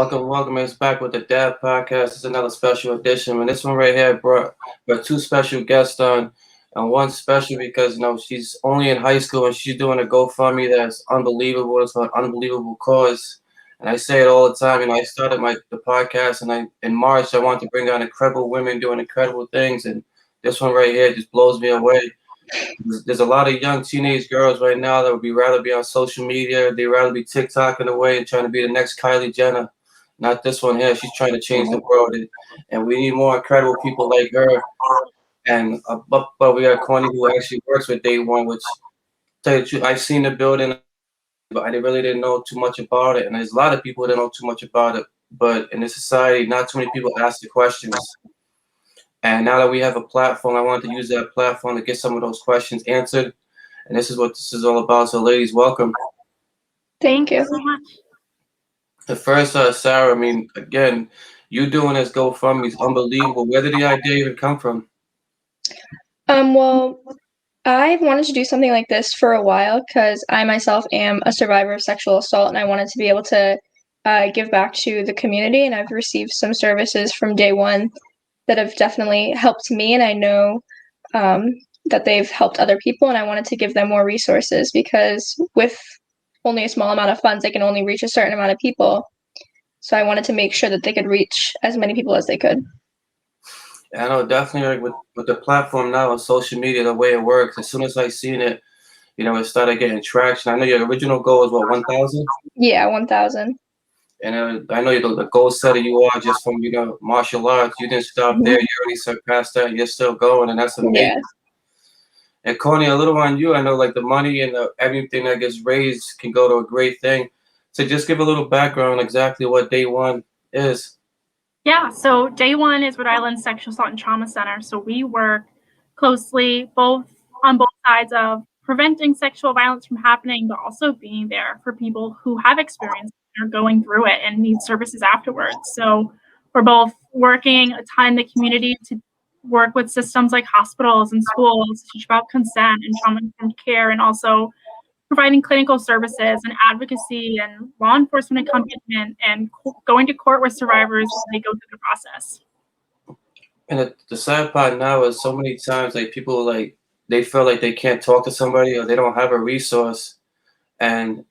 Welcome. It's back with the Dad Podcast. It's another special edition, and this one right here brought two special guests on, and one special because she's only in high school and she's doing a GoFundMe that's unbelievable. It's for an unbelievable cause, and I say it all the time. I started the podcast, and in March I wanted to bring on incredible women doing incredible things, and this one right here just blows me away. There's a lot of young teenage girls right now that would rather be on social media. They'd rather be TikToking away and trying to be the next Kylie Jenner. Not this one here. She's trying to change the world, and we need more incredible people like her. And but we got Courtney who actually works with Day One, which tell you the truth, I've seen the building, but I really didn't know too much about it. And there's a lot of people that know too much about it. But in this society, not too many people ask the questions. And now that we have a platform, I wanted to use that platform to get some of those questions answered. And this is what this is all about. So, ladies, welcome. Thank you so much. The first, Sarah, again, you doing this GoFundMe is unbelievable. Where did the idea even come from? Well, I've wanted to do something like this for a while because I myself am a survivor of sexual assault, and I wanted to be able to give back to the community. And I've received some services from Day One that have definitely helped me, and I know that they've helped other people, and I wanted to give them more resources because with only a small amount of funds, they can only reach a certain amount of people. So I wanted to make sure that they could reach as many people as they could. I know definitely with the platform now on social media, the way it works, as soon as I seen it, it started getting traction. I know your original goal was what, 1,000? Yeah, 1,000. And I know the goal setter you are just from martial arts. You didn't stop there. You already surpassed that. You're still going, and that's amazing. Yeah. And Courtney, a little on you. I know the money and everything that gets raised can go to a great thing. So just give a little background on exactly what Day One is. Yeah, so Day One is Rhode Island Sexual Assault and Trauma Center. So we work closely on both sides of preventing sexual violence from happening, but also being there for people who have experienced or going through it and need services afterwards. So we're both working a ton in the community to work with systems like hospitals and schools to teach about consent and trauma-informed care, and also providing clinical services and advocacy and law enforcement accompaniment and going to court with survivors as they go through the process. And the sad part now is so many times people they feel like they can't talk to somebody or they don't have a resource. And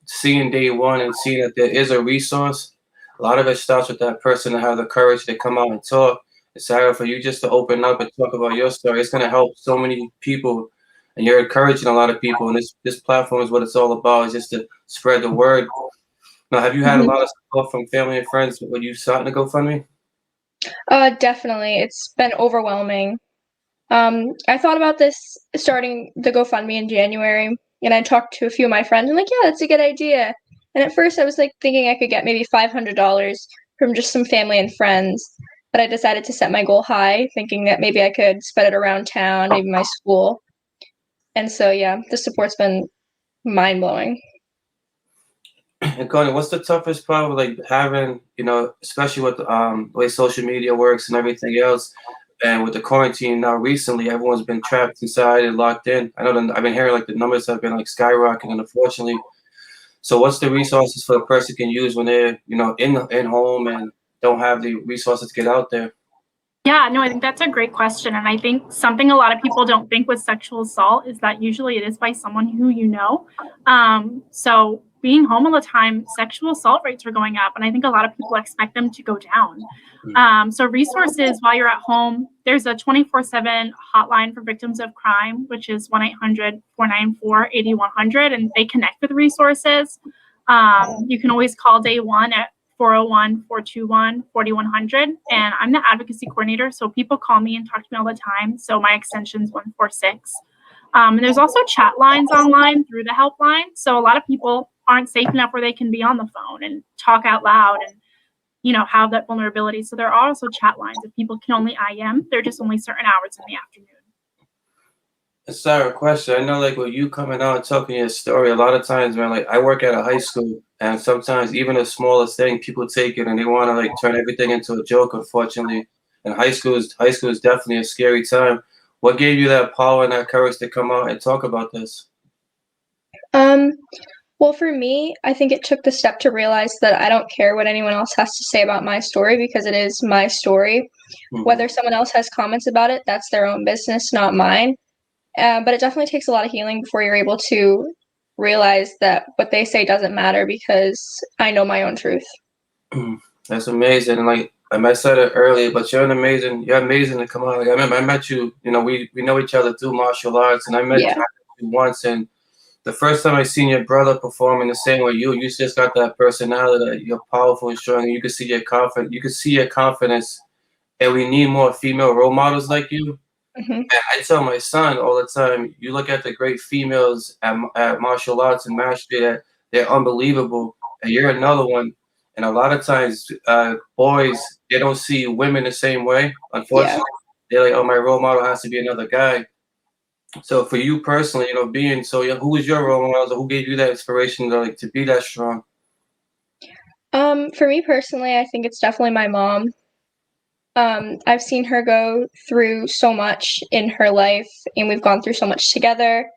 seeing Day One and seeing that there is a resource, a lot of it starts with that person to have the courage to come out and talk. It's Sarah, for you just to open up and talk about your story, it's gonna help so many people. And you're encouraging a lot of people, and this platform is what it's all about, is just to spread the word. Now, have you had a lot of support from family and friends when you starting to GoFundMe? Definitely. It's been overwhelming. I thought about this starting the GoFundMe in January, and I talked to a few of my friends. I'm like, yeah, that's a good idea. And at first I was thinking I could get maybe $500 from just some family and friends, but I decided to set my goal high, thinking that maybe I could spread it around town, maybe my school. And so, yeah, the support's been mind-blowing. And Connie, what's the toughest part with having, especially with the way social media works and everything else, and with the quarantine now recently, everyone's been trapped inside and locked in. I know I've been hearing the numbers have been skyrocketing, unfortunately. So what's the resources for a person can use when they're, in home and don't have the resources to get out there? Yeah, no, I think that's a great question. And I think something a lot of people don't think with sexual assault is that usually it is by someone who you know. So being home all the time, sexual assault rates are going up. And I think a lot of people expect them to go down. So resources while you're at home, there's a 24/7 hotline for victims of crime, which is 1-800-494-8100, and they connect with resources. You can always call Day One at 401-421-4100, and I'm the advocacy coordinator, so people call me and talk to me all the time. So my extension is 146. And there's also chat lines online through the helpline. So a lot of people aren't safe enough where they can be on the phone and talk out loud and have that vulnerability. So there are also chat lines. If people can only IM, they're just only certain hours in the afternoon. Sarah, question. I know with you coming out and talking your story, a lot of times, man, I work at a high school, and sometimes even the smallest thing, people take it and they want to turn everything into a joke, unfortunately. And high school is definitely a scary time. What gave you that power and that courage to come out and talk about this? Well, for me, I think it took the step to realize that I don't care what anyone else has to say about my story because it is my story. Whether someone else has comments about it, that's their own business, not mine. But it definitely takes a lot of healing before you're able to realize that what they say doesn't matter because I know my own truth. That's amazing. And like I said it earlier, but you're amazing to come on. Like I remember I met you, we know each other through martial arts, and I met Yeah. you once, and the first time I seen your brother perform in the same way you just got that personality that you're powerful and strong, and you can see your confidence. You can see your confidence, and we need more female role models like you. hmm And I tell my son all the time, you look at the great females at martial arts and mastery that they're unbelievable, and you're another one. And a lot of times, boys, they don't see women the same way. Yeah. Unfortunately, they're like, "Oh, my role model has to be another guy." So for you personally, being so young, who was your role model? Who gave you that inspiration to be that strong? For me personally, I think it's definitely my mom. I've seen her go through so much in her life, and we've gone through so much together.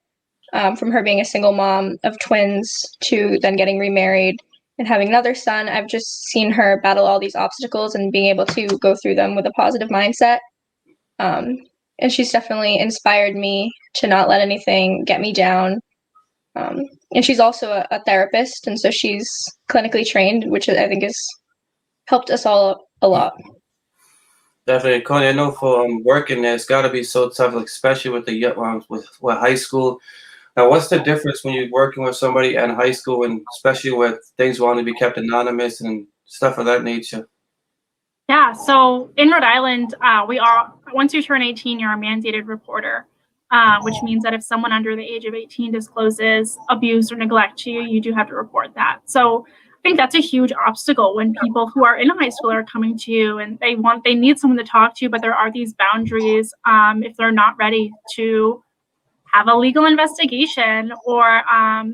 From her being a single mom of twins to then getting remarried and having another son, I've just seen her battle all these obstacles and being able to go through them with a positive mindset. Um, and she's definitely inspired me to not let anything get me down. And she's also a therapist, and so she's clinically trained, which I think has helped us all a lot. Definitely, Courtney. I know for working there, it's got to be so tough, like, especially with the with high school. Now, what's the difference when you're working with somebody in high school, and especially with things wanting to be kept anonymous and stuff of that nature? Yeah, so in Rhode Island, we are once you turn 18, you're a mandated reporter, which means that if someone under the age of 18 discloses abuse or neglect to you, you do have to report that. So I think that's a huge obstacle when people who are in high school are coming to you and they need someone to talk to, but there are these boundaries if they're not ready to have a legal investigation or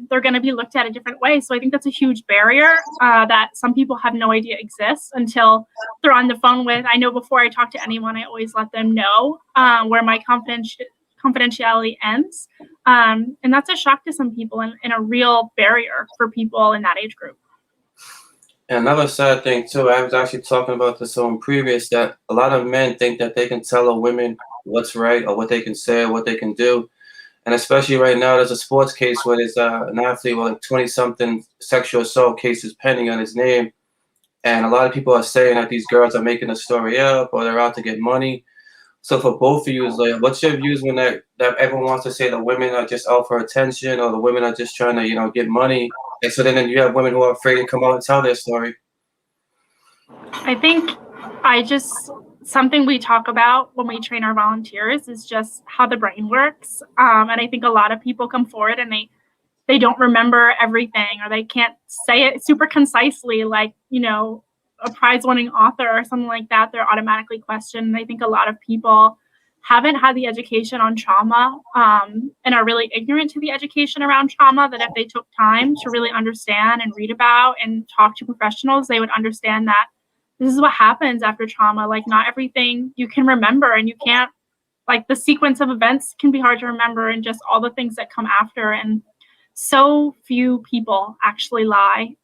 they're going to be looked at a different way. So I think that's a huge barrier that some people have no idea exists until they're on the phone with. I know before I talk to anyone, I always let them know where my confidentiality ends. And that's a shock to some people and a real barrier for people in that age group. And another sad thing too, I was actually talking about this on previous, that a lot of men think that they can tell a women what's right or what they can say or what they can do. And especially right now, there's a sports case where there's an athlete with like 20-something sexual assault cases pending on his name. And a lot of people are saying that these girls are making a story up or they're out to get money. So for both of you, is like, what's your views when that everyone wants to say that women are just out for attention or the women are just trying to, get money? And so then you have women who are afraid to come out and tell their story. I think something we talk about when we train our volunteers is just how the brain works. And I think a lot of people come forward and they don't remember everything or they can't say it super concisely, like, a prize-winning author or something like that. They're automatically questioned. And I think a lot of people haven't had the education on trauma and are really ignorant to the education around trauma, that if they took time to really understand and read about and talk to professionals, they would understand that this is what happens after trauma. Like, not everything you can remember, and you can't, like, the sequence of events can be hard to remember and just all the things that come after. And so few people actually lie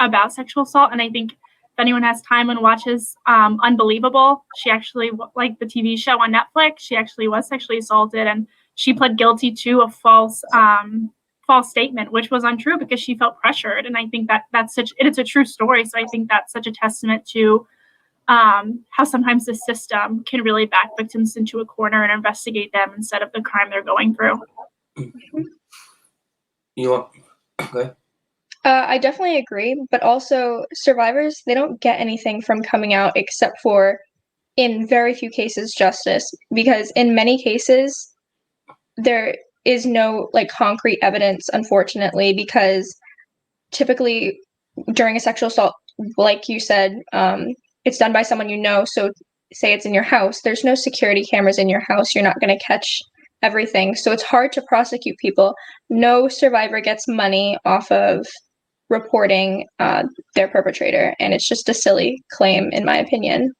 about sexual assault. And I think if anyone has time and watches Unbelievable, she actually, like the TV show on Netflix, she actually was sexually assaulted and she pled guilty to a false statement, which was untrue because she felt pressured. And I think it's a true story. So I think that's such a testament to how sometimes the system can really back victims into a corner and investigate them instead of the crime they're going through. Okay. I definitely agree, but also survivors, they don't get anything from coming out except for, in very few cases, justice. Because in many cases, there is no like concrete evidence, unfortunately, because typically during a sexual assault, like you said, it's done by someone you know. So say it's in your house, there's no security cameras in your house. You're not going to catch everything. So it's hard to prosecute people. No survivor gets money off of reporting their perpetrator, and it's just a silly claim, in my opinion.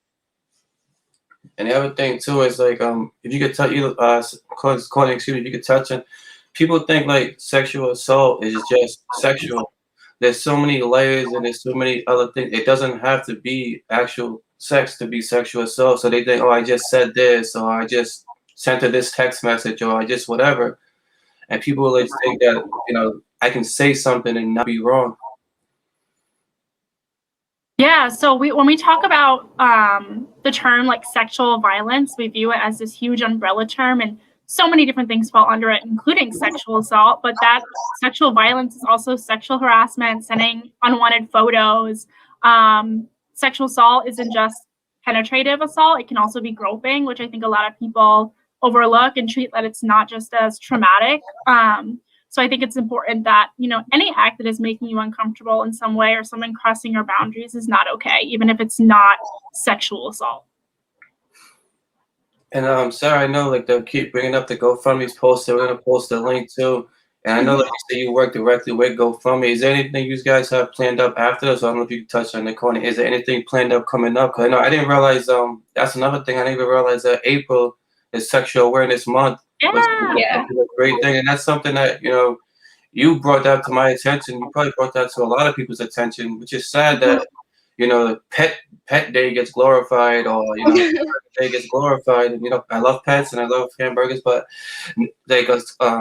And the other thing too is like, if you could touch, Courtney, excuse me, if you could touch on people think like sexual assault is just sexual. There's so many layers and there's so many other things. It doesn't have to be actual sex to be sexual assault. So they think, oh, I just said this, or I just sent her this text message, or I just whatever. And people like think that, I can say something and not be wrong. Yeah, so when we talk about the term like sexual violence, we view it as this huge umbrella term, and so many different things fall under it, including sexual assault. But that sexual violence is also sexual harassment, sending unwanted photos. Sexual assault isn't just penetrative assault; it can also be groping, which I think a lot of people overlook and treat that it's not just as traumatic. So I think it's important that, any act that is making you uncomfortable in some way or someone crossing your boundaries is not okay, even if it's not sexual assault. And Sarah, I know like they'll keep bringing up the GoFundMe's posted. We're gonna post a link too. And I know like you say you work directly with GoFundMe. Is there anything you guys have planned up after this? I don't know if you can touch on the corner. Is there anything planned up coming up? Because I know I didn't realize that's another thing. I didn't even realize that April is Sexual Awareness Month. Yeah. It's a great thing, and that's something that you brought that to my attention. You probably brought that to a lot of people's attention, which is sad that pet day gets glorified, or day gets glorified. And I love pets and I love hamburgers, but like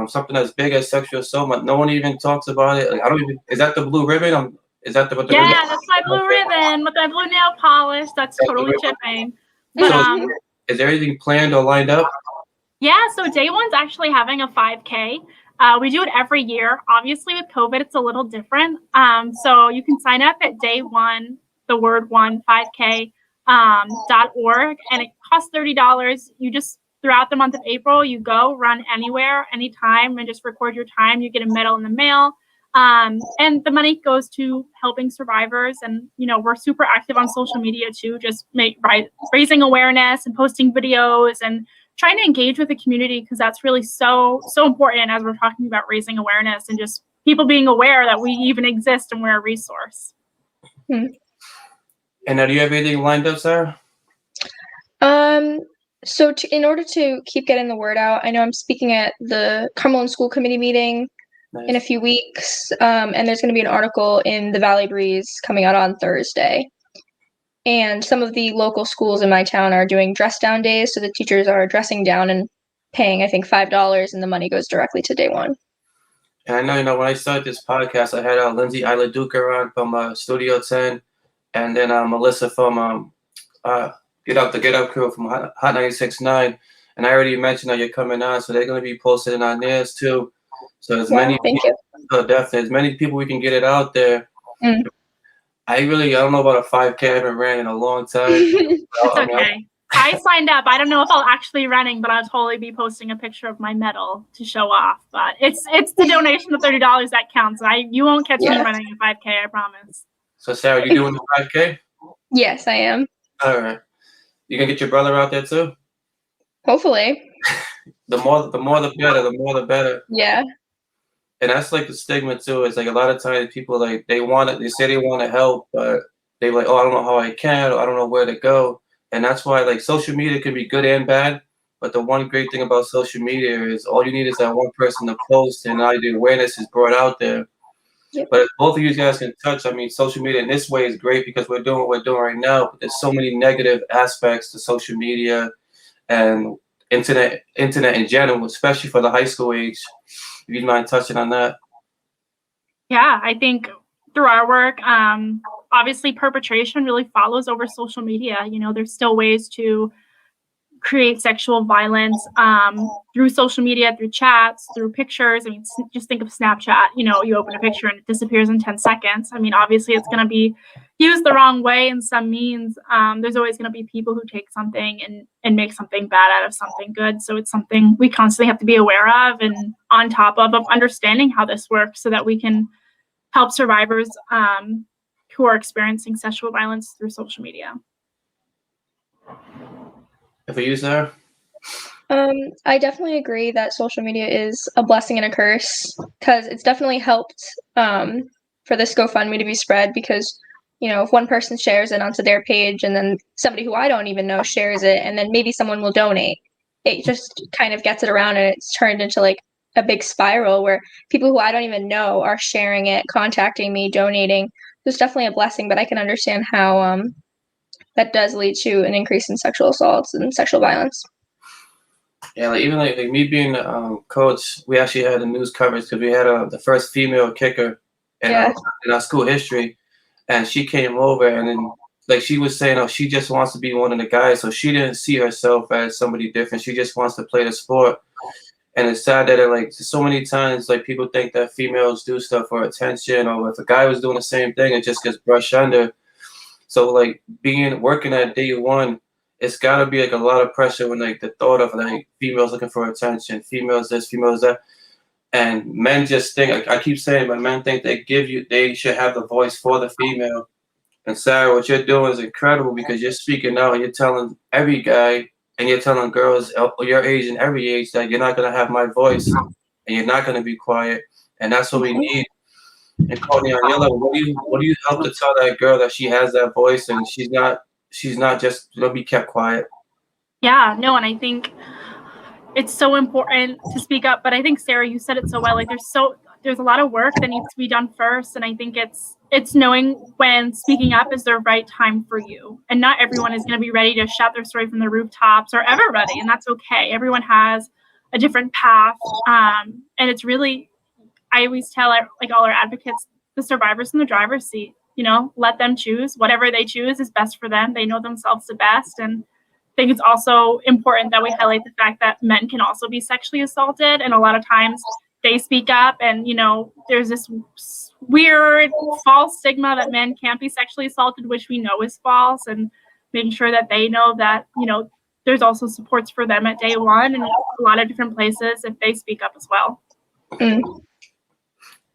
something as big as sexual assault, no one even talks about it. Like, I don't even. Is that the blue ribbon? Is that what the ribbon? Yeah, that's my blue ribbon with my blue nail polish. That's totally chipping. But So is there anything planned or lined up? yeah, so Day One's actually having a 5K. We do it every year. Obviously, with COVID, it's a little different. So you can sign up at Day One, the word one, 5K .org, and it costs $30. You just throughout the month of April, you go run anywhere, anytime, and just record your time. You get a medal in the mail. And the money goes to helping survivors. And, we're super active on social media too, just raising awareness and posting videos and trying to engage with the community, because that's really so important as we're talking about raising awareness and just people being aware that we even exist and we're a resource. And now, do you have anything lined up, Sarah? So in order to keep getting the word out, I know I'm speaking at the Cumberland School Committee meeting in a few weeks, and there's going to be an article in the Valley Breeze coming out on Thursday. And some of the local schools in my town are doing dress down days, so the teachers are dressing down and paying, I think, $5, and the money goes directly to Day One. And I know, when I started this podcast, I had Lindsay Leduc on from Studio 10, and then Melissa from Get Up crew from Hot 96.9. And I already mentioned that you're coming on, so they're going to be posted on theirs too. So Thank you. Definitely, as many people we can get it out there. I don't know about a 5K. I haven't ran in a long time. It's okay. I signed up. I don't know if I'll actually be running, but I'll totally be posting a picture of my medal to show off. But it's the donation of $30 that counts. You won't catch me running a 5K, I promise. So Sarah, you doing the 5K? Yes, I am. All right. You gonna get your brother out there too? Hopefully. The more the better. The more the better. Yeah. And that's like the stigma too. It's like a lot of times people they say they want to help, but they like, oh, I don't know how I can, or I don't know where to go. And that's why like social media can be good and bad. But the one great thing about social media is all you need is that one person to post, and now the awareness is brought out there. Yep. But if both of you guys can touch, social media in this way is great because we're doing what we're doing right now. But there's so many negative aspects to social media and internet in general, especially for the high school age. If you'd mind touching on that. Yeah, I think through our work, obviously perpetration really follows over social media. There's still ways to create sexual violence through social media, through chats, through pictures. Just think of Snapchat. You open a picture and it disappears in 10 seconds. Obviously it's going to be used the wrong way in some means. There's always going to be people who take something and make something bad out of something good. So it's something we constantly have to be aware of and on top of understanding how this works so that we can help survivors who are experiencing sexual violence through social media. For you, Sarah? I definitely agree that social media is a blessing and a curse, because it's definitely helped for this GoFundMe to be spread, because if one person shares it onto their page and then somebody who I don't even know shares it and then maybe someone will donate, it just kind of gets it around and it's turned into like a big spiral where people who I don't even know are sharing it, contacting me, donating. It's definitely a blessing, but I can understand how that does lead to an increase in sexual assaults and sexual violence. Yeah, like even like me being the coach, we actually had the news coverage because we had the first female kicker Yeah. in our school history, and she came over and then like she was saying, oh, she just wants to be one of the guys, so she didn't see herself as somebody different. She just wants to play the sport, and it's sad that like so many times like people think that females do stuff for attention, or if a guy was doing the same thing, it just gets brushed under. So like working at day one, it's gotta be like a lot of pressure when like the thought of like females looking for attention, females this, females that, and men just think. I keep saying, but men think they should have the voice for the female. And Sarah, what you're doing is incredible because you're speaking out and you're telling every guy and you're telling girls your age and every age that you're not gonna have my voice and you're not gonna be quiet, and that's what we need. And Courtney, on your level, what do you help to tell that girl that she has that voice and she's not just gonna be kept quiet? Yeah, no, and I think it's so important to speak up. But I think Sarah, you said it so well. Like there's a lot of work that needs to be done first, and I think it's knowing when speaking up is the right time for you. And not everyone is going to be ready to shout their story from the rooftops or ever ready, and that's okay. Everyone has a different path, and it's really, I always tell like all our advocates, the survivors in the driver's seat. Let them choose. Whatever they choose is best for them. They know themselves the best, and I think it's also important that we highlight the fact that men can also be sexually assaulted, and a lot of times they speak up, and there's this weird false stigma that men can't be sexually assaulted, which we know is false, and making sure that they know that there's also supports for them at day one and a lot of different places if they speak up as well. Mm.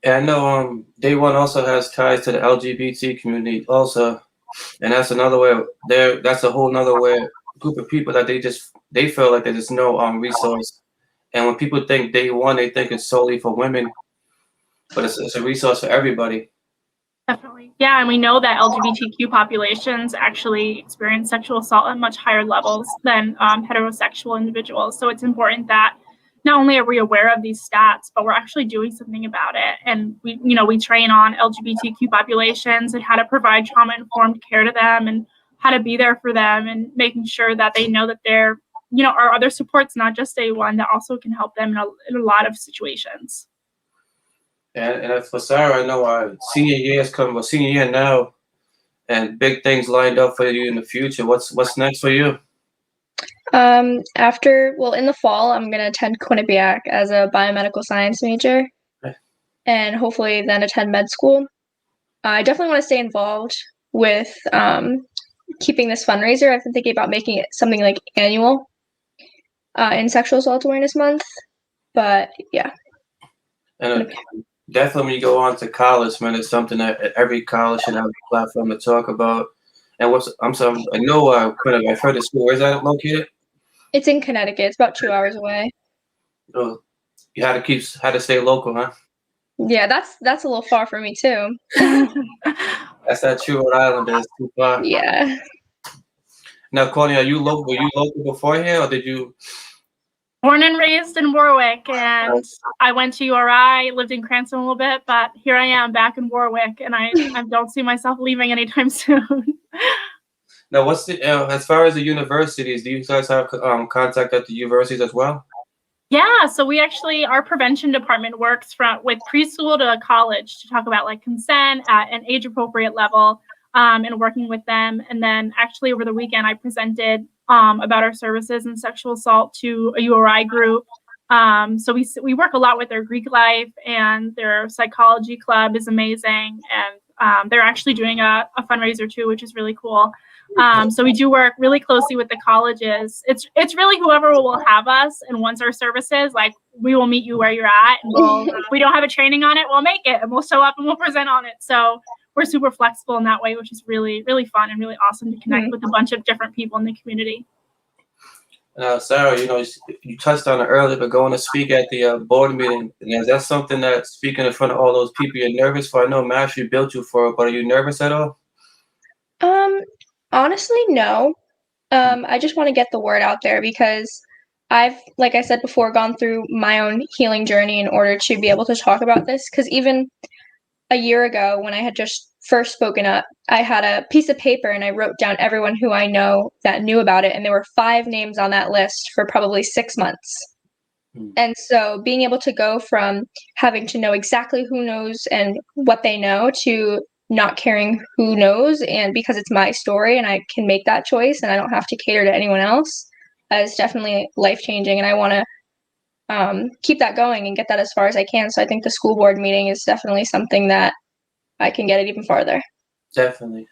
And I know Day One also has ties to the LGBT community also, and that's another way. That's a whole nother way group of people that they feel like there's no resource. And when people think Day One, they think it's solely for women, but it's a resource for everybody. Definitely. Yeah, and we know that LGBTQ populations actually experience sexual assault at much higher levels than heterosexual individuals. So it's important that not only are we aware of these stats, but we're actually doing something about it. And we train on LGBTQ populations and how to provide trauma-informed care to them and how to be there for them and making sure that they know that there are other supports, not just Day One, that also can help them in a lot of situations. And for Sarah, I know senior year is coming, but senior year now, and big things lined up for you in the future. What's next for you? In the fall, I'm gonna attend Quinnipiac as a biomedical science major, Okay. and hopefully then attend med school. I definitely want to stay involved with keeping this fundraiser. I've been thinking about making it something like annual in Sexual Assault Awareness Month, but yeah. And definitely when you go on to college, man, it's something that every college should have a platform to talk about. And I'm sorry, I know Quinnipiac. I've heard the school. Where's that located? It's in Connecticut. It's about 2 hours away. Oh, you had to stay local, huh? Yeah, that's a little far for me too. That's that true Rhode Island. That's too far. Yeah. Now, Courtney, are you local? Were you local beforehand, or did you? Born and raised in Warwick, and I went to URI, lived in Cranston a little bit, but here I am back in Warwick, and I don't see myself leaving anytime soon. Now, what's as far as the universities? Do you guys have contact at the universities as well? Yeah, so our prevention department works with preschool to college to talk about like consent at an age appropriate level, and working with them. And then actually over the weekend, I presented about our services in sexual assault to a URI group. So we work a lot with their Greek life, and their psychology club is amazing. And they're actually doing a fundraiser too, which is really cool. So we do work really closely with the colleges. It's really whoever will have us and wants our services, like we will meet you where you're at, and if we don't have a training on it, we'll make it and we'll show up and we'll present on it. So we're super flexible in that way, which is really, really fun and really awesome to connect with a bunch of different people in the community. Sarah, you touched on it earlier, but going to speak at the board meeting, is that something that speaking in front of all those people you're nervous for? I know Mastery built you for it, but are you nervous at all? Honestly, no. I just want to get the word out there because I've, like I said before, gone through my own healing journey in order to be able to talk about this. Because even a year ago, when I had just first spoken up, I had a piece of paper and I wrote down everyone who I know that knew about it. And there were 5 names on that list for probably 6 months. And so being able to go from having to know exactly who knows and what they know to not caring who knows, and because it's my story and I can make that choice and I don't have to cater to anyone else, is definitely life-changing. And I want to keep that going and get that as far as I can. So I think the school board meeting is definitely something that I can get it even farther. Definitely.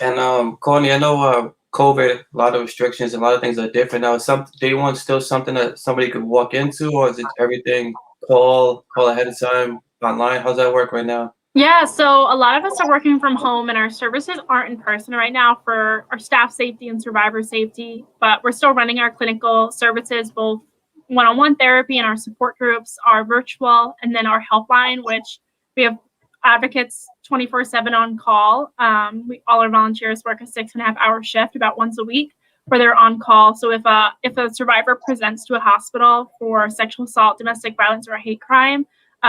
And Courtney, I know COVID, a lot of restrictions, and a lot of things are different now. Is day one still something that somebody could walk into, or is it everything call ahead of time online? How's that work right now? Yeah, so a lot of us are working from home and our services aren't in person right now for our staff safety and survivor safety, but we're still running our clinical services, both one-on-one therapy and our support groups are virtual, and then our helpline, which we have advocates 24/7 on call. All our volunteers work a 6.5-hour shift about once a week where they're on call. So if a survivor presents to a hospital for sexual assault, domestic violence, or a hate crime,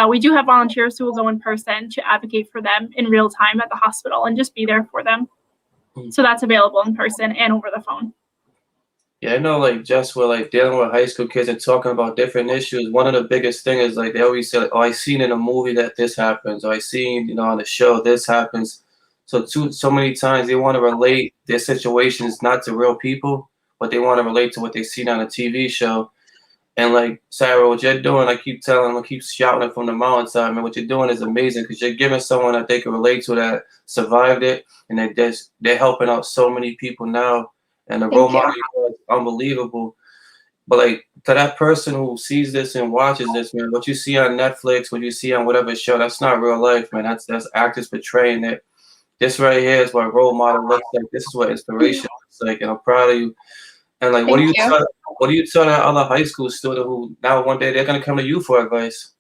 we do have volunteers who will go in person to advocate for them in real time at the hospital and just be there for them. So that's available in person and over the phone. Yeah, I know, like, just with like dealing with high school kids and talking about different issues, one of the biggest things is like they always say, like, "Oh, I seen in a movie that this happens," or "I seen, on the show this happens." So many times they want to relate their situations not to real people, but they want to relate to what they seen on a TV show. And like Sarah, what you're doing, I keep telling them, I keep shouting it from the mountainside, man. What you're doing is amazing because you're giving someone that they can relate to that survived it, and they're helping out so many people now. And the role model is unbelievable. But like to that person who sees this and watches this, man, what you see on Netflix, what you see on whatever show, that's not real life, man. That's actors portraying it. This right here is what role model looks like. This is what inspiration looks like, and I'm proud of you. And like, what do you tell that other high school student who now one day they're gonna come to you for advice?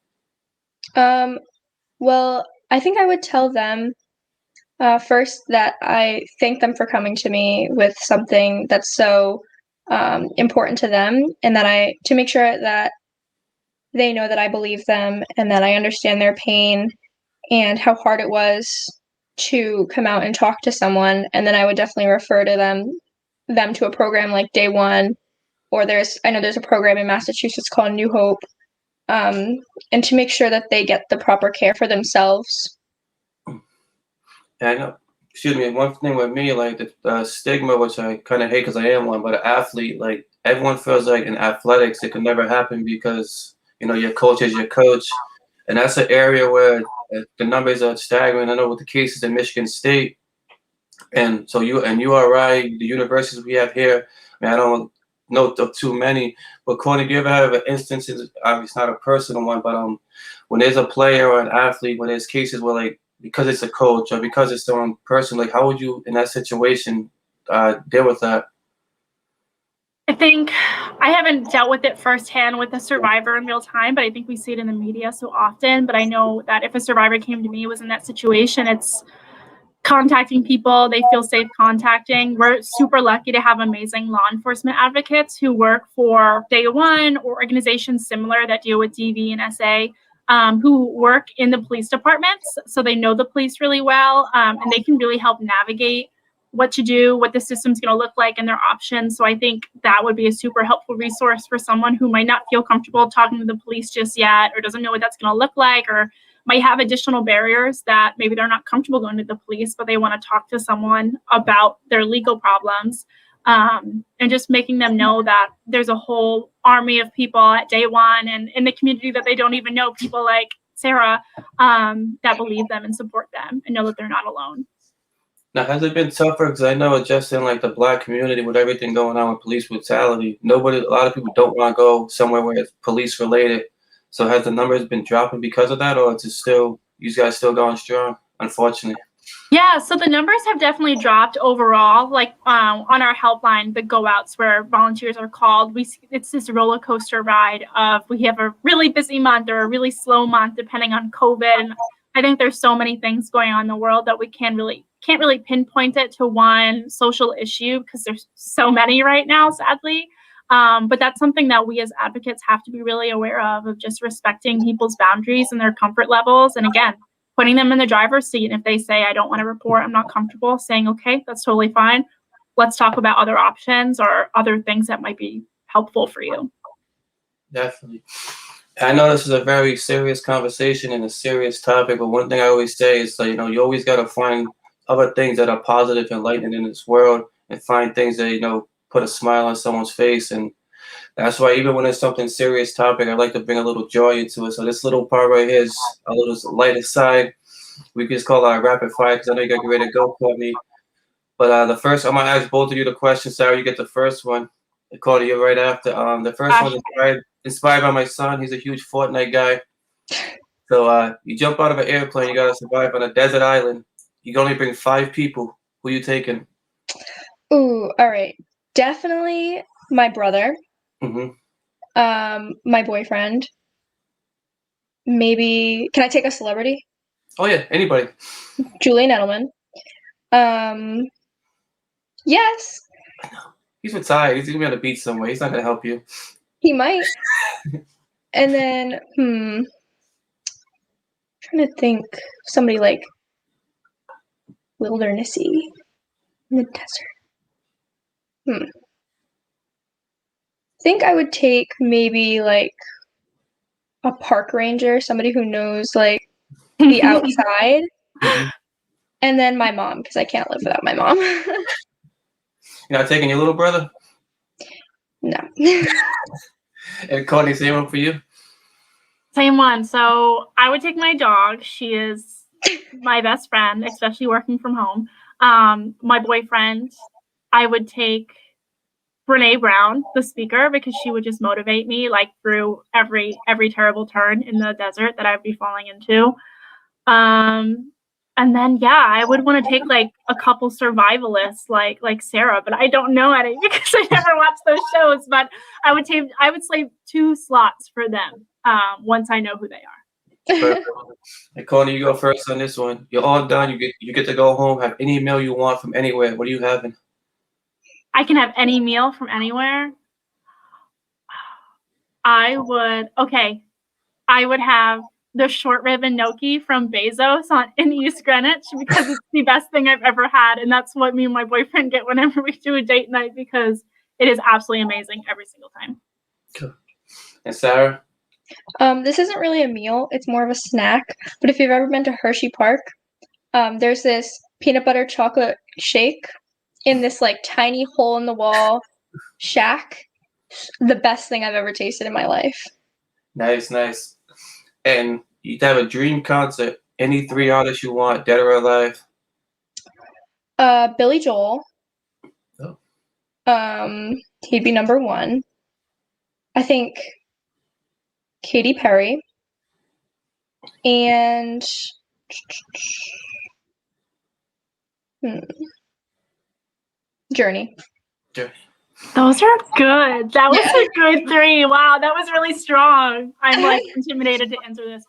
Well, I think I would tell them first that I thank them for coming to me with something that's so important to them, and that to make sure that they know that I believe them and that I understand their pain and how hard it was to come out and talk to someone. And then I would definitely refer to them to a program like Day One, or I know there's a program in Massachusetts called New Hope, and to make sure that they get the proper care for themselves. Yeah, I know. Excuse me. One thing with me, like the stigma, which I kind of hate because I am one, but an athlete, like everyone feels like in athletics, it can never happen because your coach is your coach, and that's an area where the numbers are staggering. I know with the cases in Michigan State, and so URI, the universities we have here. I mean, I don't know of too many, but Courtney, do you ever have an instance? It's not a personal one, but when there's a player or an athlete, when there's cases where like because it's a coach or because it's their own person, like how would you in that situation deal with that? I think I haven't dealt with it firsthand with a survivor in real time, but I think we see it in the media so often. But I know that if a survivor came to me, was in that situation, it's contacting people they feel safe contacting. We're super lucky to have amazing law enforcement advocates who work for Day One or organizations similar that deal with DV and SA, who work in the police departments. So they know the police really well, and they can really help navigate what to do, what the system's going to look like, and their options. So I think that would be a super helpful resource for someone who might not feel comfortable talking to the police just yet, or doesn't know what that's going to look like, or might have additional barriers that maybe they're not comfortable going to the police, but they want to talk to someone about their legal problems. And just making them know that there's a whole army of people at Day One and in the community that they don't even know, people like Sarah, that believe them and support them and know that they're not alone. Now, has it been tougher? Because I know just in like the Black community with everything going on with police brutality, a lot of people don't want to go somewhere where it's police related. So has the numbers been dropping because of that, or is it still, you guys still going strong, unfortunately? Yeah, so the numbers have definitely dropped overall. Like on our helpline, the go outs where volunteers are called, it's this roller coaster ride of we have a really busy month or a really slow month depending on COVID. And I think there's so many things going on in the world that we can't really pinpoint it to one social issue because there's so many right now, sadly. But that's something that we as advocates have to be really aware of just respecting people's boundaries and their comfort levels. And again, putting them in the driver's seat. And if they say, I don't want to report, I'm not comfortable, saying, okay, that's totally fine. Let's talk about other options or other things that might be helpful for you. Definitely. I know this is a very serious conversation and a serious topic, but one thing I always say is, you always got to find other things that are positive and enlightening in this world, and find things that, put a smile on someone's face. And that's why even when it's something serious topic, I like to bring a little joy into it. So this little part right here is a little lighter side. We can just call it rapid fire because I know you got to get ready to go, Courtney. But the first, I'm going to ask both of you the question. Sarah, you get the first one. Courtney, you're right after. The first one is inspired by my son. He's a huge Fortnite guy. So you jump out of an airplane, you got to survive on a desert island. You can only bring 5 people. Who you taking? Ooh, all right. Definitely my brother. Mm-hmm. My boyfriend. Maybe, can I take a celebrity? Oh, yeah, anybody. Julian Edelman. Yes. He's retired. He's going to be on the beach somewhere. He's not going to help you. He might. And then, trying to think somebody like wildernessy in the desert. I think I would take maybe like a park ranger, somebody who knows like the outside. And then my mom, because I can't live without my mom. You're not taking your little brother? No. And Courtney, same one for you? Same one. So I would take my dog. She is my best friend, especially working from home. My boyfriend, I would take Brene Brown, the speaker, because she would just motivate me like through every terrible turn in the desert that I'd be falling into. And then I would want to take like a couple survivalists like Sarah, but I don't know any because I never watched those shows. But I would slave 2 slots for them once I know who they are. Perfect. And Courtney, you go first on this one. You're all done. You get to go home, have any meal you want from anywhere. What are you having? I can have any meal from anywhere. I would have the short rib and gnocchi from Bezos in East Greenwich because it's the best thing I've ever had. And that's what me and my boyfriend get whenever we do a date night because it is absolutely amazing every single time. Cool. And Sarah? This isn't really a meal. It's more of a snack. But if you've ever been to Hershey Park, there's this peanut butter chocolate shake in this like tiny hole in the wall shack. The best thing I've ever tasted in my life. Nice. And you'd have a dream concert. Any 3 artists you want, dead or alive? Billy Joel. Oh. He'd be number 1. I think Katy Perry. And Journey. Those are good. That was a good 3. Wow, that was really strong. I'm like intimidated to answer this.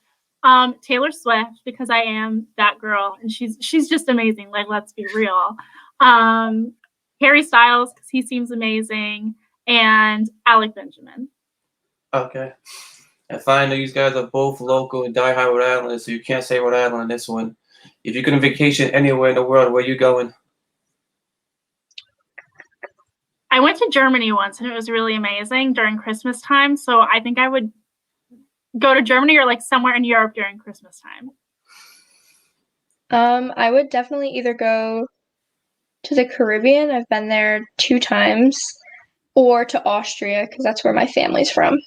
Taylor Swift, because I am that girl and she's just amazing. Like, let's be real. Harry Styles, because he seems amazing, and Alec Benjamin. Okay. And finally, these guys are both local and die-hard Rhode Islanders, so you can't say Rhode Island on this one. If you could vacation anywhere in the world, where are you going? I went to Germany once and it was really amazing during Christmas time. So I think I would go to Germany or like somewhere in Europe during Christmas time. I would definitely either go to the Caribbean. I've been there 2 times, or to Austria because that's where my family's from.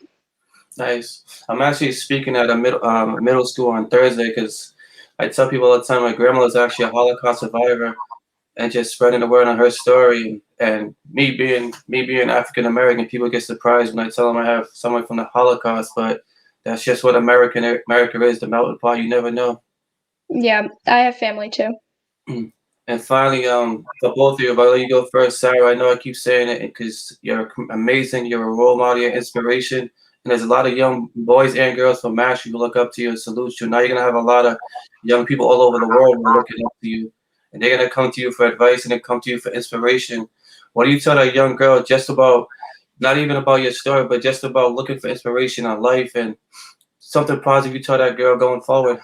Nice. I'm actually speaking at a middle school on Thursday because I tell people all the time my grandma was actually a Holocaust survivor. And just spreading the word on her story, and me being African American, people get surprised when I tell them I have someone from the Holocaust. But that's just what America is, the melting pot. You never know. Yeah, I have family too. And finally, for both of you, if I let you go first, Sarah, I know I keep saying it because you're amazing. You're a role model, you're inspiration, and there's a lot of young boys and girls from Mash who look up to you and salute you. Now you're gonna have a lot of young people all over the world who are looking up to you. And they're going to come to you for advice and they come to you for inspiration. What do you tell that young girl just about not even about your story, but just about looking for inspiration on life and something positive you tell that girl going forward.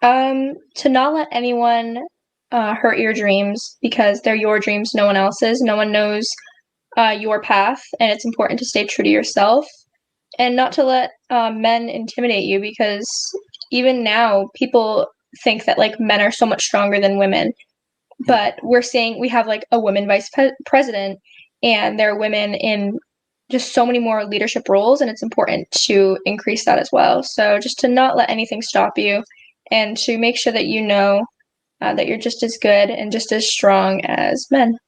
To not let anyone hurt your dreams because they're your dreams, no one else's. No one knows your path, and it's important to stay true to yourself and not to let men intimidate you because even now people think that like men are so much stronger than women. But we're seeing we have like a woman president, and there are women in just so many more leadership roles, and it's important to increase that as well. So just to not let anything stop you, and to make sure that you know that you're just as good and just as strong as men.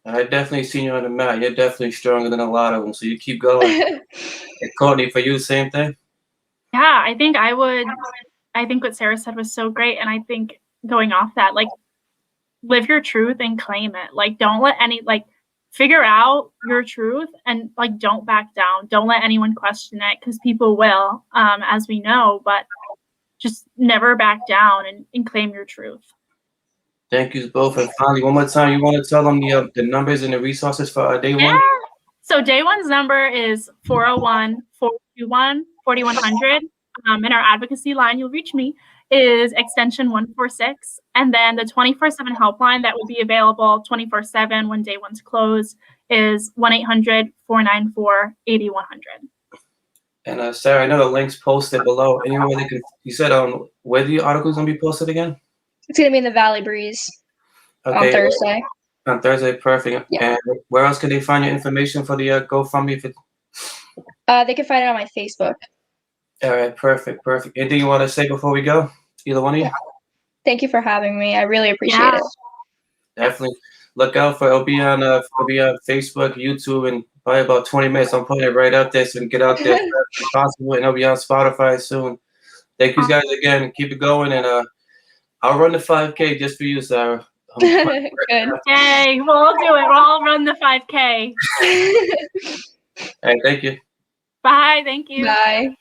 I definitely seen you on the mat. You're definitely stronger than a lot of them, so you keep going. And Courtney, for you, same thing? Yeah, I think I would. I think what Sarah said was so great. And I think going off that, like, live your truth and claim it. Like, don't let figure out your truth and, like, don't back down. Don't let anyone question it because people will, as we know, but just never back down and claim your truth. Thank you both. And finally, one more time, you want to tell them the numbers and the resources for day one? So day one's number is 401-421-4100. And our advocacy line, you'll reach me, is extension 146. And then the 24/7 helpline that will be available 24/7 when day one's closed is 1-800-494-8100. And Sarah, I know the link's posted below. Anywhere they can, you said where the article's gonna be posted again? It's gonna be in the Valley Breeze on Thursday. On Thursday, perfect. Yeah. And where else can they find your information for the GoFundMe? They can find it on my Facebook. All right, perfect. Anything you want to say before we go? Either one of you? Thank you for having me. I really appreciate it. Definitely. Look out for it'll be on Facebook, YouTube, in probably about 20 minutes. I'm putting it right up there so we can get out there as fast as possible, and it'll be on Spotify soon. Thank you guys again. Keep it going, and I'll run the 5K just for you, Sarah. Good. Yay, we'll all do it. We'll all run the 5K. All right, thank you. Bye, thank you. Bye.